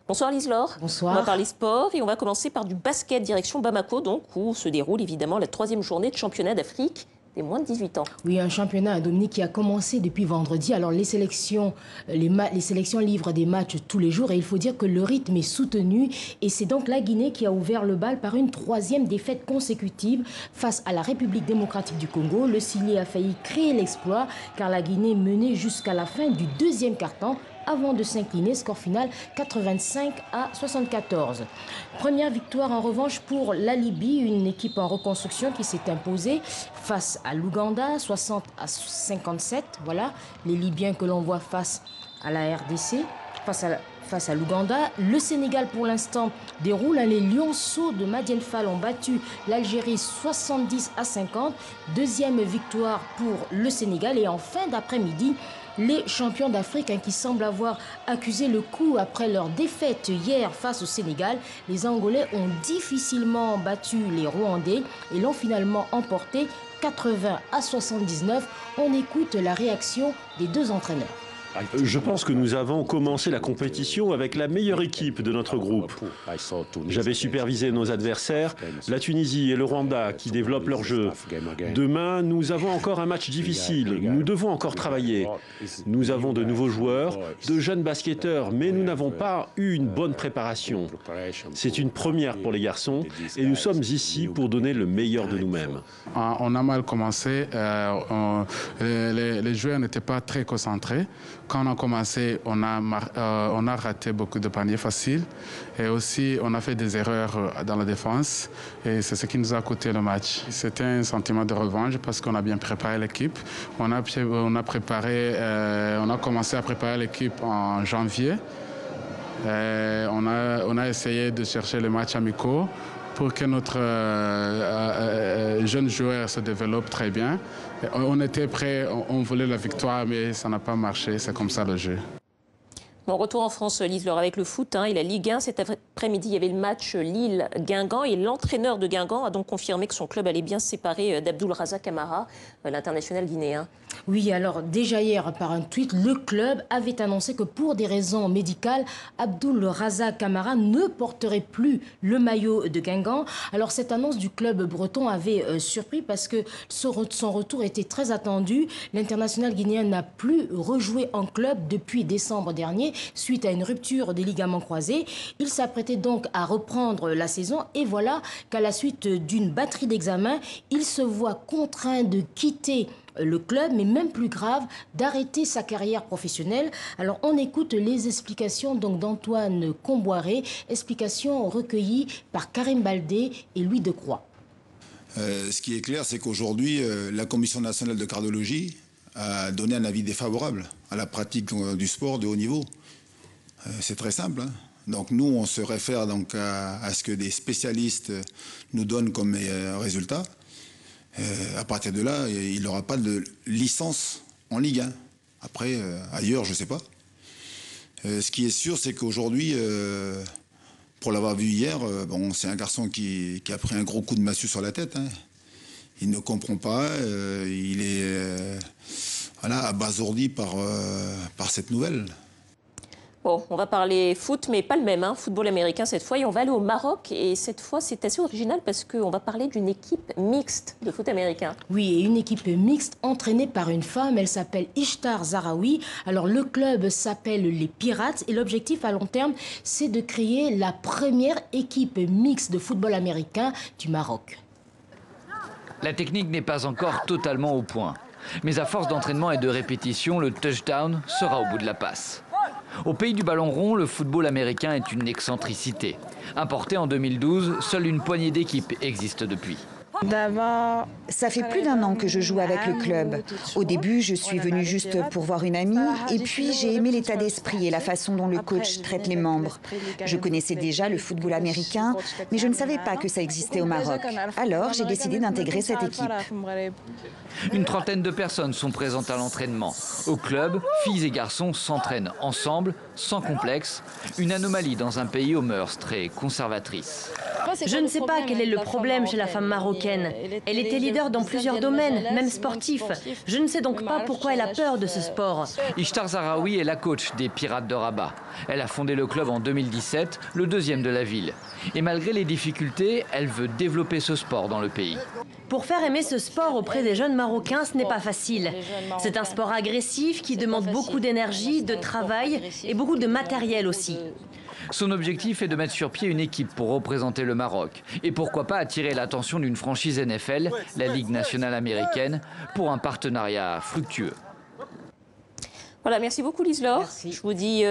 Bonsoir Lise-Laure. Bonsoir. On va parler sport et on va commencer par du basket direction Bamako, donc, où se déroule évidemment la 3e journée de championnat d'Afrique des moins de 18 ans. Oui, un championnat, Dominique, qui a commencé depuis vendredi. Alors les sélections livrent des matchs tous les jours et il faut dire que le rythme est soutenu. Et c'est donc la Guinée qui a ouvert le bal par une 3e défaite consécutive face à la République démocratique du Congo. Le Sili a failli créer l'exploit car la Guinée menait jusqu'à la fin du 2e quart-temps avant de s'incliner, score final 85-74. Première victoire en revanche pour la Libye, une équipe en reconstruction qui s'est imposée face à l'Ouganda, 60-57. Voilà, les Libyens que l'on voit face à la RDC, face à l'Ouganda. Le Sénégal, pour l'instant, déroule. Les Lionceaux de Madiane Fall ont battu l'Algérie 70-50. Deuxième victoire pour le Sénégal. Et en fin d'après-midi, les champions d'Afrique qui semblent avoir accusé le coup après leur défaite hier face au Sénégal. Les Angolais ont difficilement battu les Rwandais et l'ont finalement emporté 80-79. On écoute la réaction des deux entraîneurs. Je pense que nous avons commencé la compétition avec la meilleure équipe de notre groupe. J'avais supervisé nos adversaires, la Tunisie et le Rwanda, qui développent leur jeu. Demain, nous avons encore un match difficile. Nous devons encore travailler. Nous avons de nouveaux joueurs, de jeunes basketteurs, mais nous n'avons pas eu une bonne préparation. C'est une première pour les garçons et nous sommes ici pour donner le meilleur de nous-mêmes. On a mal commencé. Les joueurs n'étaient pas très concentrés. Quand on a commencé, on a raté beaucoup de paniers faciles et aussi on a fait des erreurs dans la défense et c'est ce qui nous a coûté le match. C'était un sentiment de revanche parce qu'on a bien préparé l'équipe. On a commencé à préparer l'équipe en janvier. On a essayé de chercher les matchs amicaux pour que notre jeune joueur se développe très bien. On était prêts, on voulait la victoire, mais ça n'a pas marché. C'est comme ça le jeu. Bon, retour en France, Lise-Laure, avec le foot et la Ligue 1. Cet après-midi, il y avait le match Lille-Guingamp et l'entraîneur de Guingamp a donc confirmé que son club allait bien se séparer d'Abdoul Razak Kamara, l'international guinéen. Oui, alors déjà hier, par un tweet, le club avait annoncé que pour des raisons médicales, Abdoul Razak Kamara ne porterait plus le maillot de Guingamp. Alors cette annonce du club breton avait surpris parce que son retour était très attendu. L'international guinéen n'a plus rejoué en club depuis décembre dernier suite à une rupture des ligaments croisés. Il s'apprêtait donc à reprendre la saison et voilà qu'à la suite d'une batterie d'examens, il se voit contraint de quitter le club, mais même plus grave, d'arrêter sa carrière professionnelle. Alors on écoute les explications d'Antoine Comboiré, explications recueillies par Karim Baldé et Louis Decroix. Ce qui est clair, c'est qu'aujourd'hui, la Commission nationale de cardiologie a donné un avis défavorable à la pratique du sport de haut niveau. C'est très simple, hein. Donc nous, on se réfère donc à ce que des spécialistes nous donnent comme résultat. À partir de là, il n'aura pas de licence en Ligue 1. Après, ailleurs, je ne sais pas. Ce qui est sûr, c'est qu'aujourd'hui, pour l'avoir vu hier, bon, c'est un garçon qui a pris un gros coup de massue sur la tête, hein. Il ne comprend pas, il est abasourdi par cette nouvelle. Bon, on va parler foot, mais pas le même, football américain cette fois. Et on va aller au Maroc. Et cette fois, c'est assez original parce qu'on va parler d'une équipe mixte de foot américain. Oui, et une équipe mixte entraînée par une femme. Elle s'appelle Ishtar Zahraoui. Alors, le club s'appelle les Pirates. Et l'objectif à long terme, c'est de créer la première équipe mixte de football américain du Maroc. La technique n'est pas encore totalement au point. Mais à force d'entraînement et de répétition, le touchdown sera au bout de la passe. Au pays du ballon rond, le football américain est une excentricité. Importé en 2012, seule une poignée d'équipes existe depuis. Ça fait plus d'1 an que je joue avec le club. Au début, je suis venue juste pour voir une amie et puis j'ai aimé l'état d'esprit et la façon dont le coach traite les membres. Je connaissais déjà le football américain, mais je ne savais pas que ça existait au Maroc. Alors, j'ai décidé d'intégrer cette équipe. Une trentaine de personnes sont présentes à l'entraînement. Au club, filles et garçons s'entraînent ensemble, sans complexe. Une anomalie dans un pays aux mœurs très conservatrices. Je ne sais pas quel est le problème chez la femme marocaine. Elle était leader dans plusieurs domaines, même sportifs. Je ne sais donc pas pourquoi elle a peur de ce sport. Ishtar Zahraoui est la coach des Pirates de Rabat. Elle a fondé le club en 2017, le deuxième de la ville. Et malgré les difficultés, elle veut développer ce sport dans le pays. Pour faire aimer ce sport auprès des jeunes Marocains, ce n'est pas facile. C'est un sport agressif qui demande beaucoup d'énergie, de travail et beaucoup de matériel aussi. Son objectif est de mettre sur pied une équipe pour représenter le Maroc. Et pourquoi pas attirer l'attention d'une franchise NFL, la Ligue nationale américaine, pour un partenariat fructueux. Voilà, merci beaucoup Lise-Laure. Je vous dis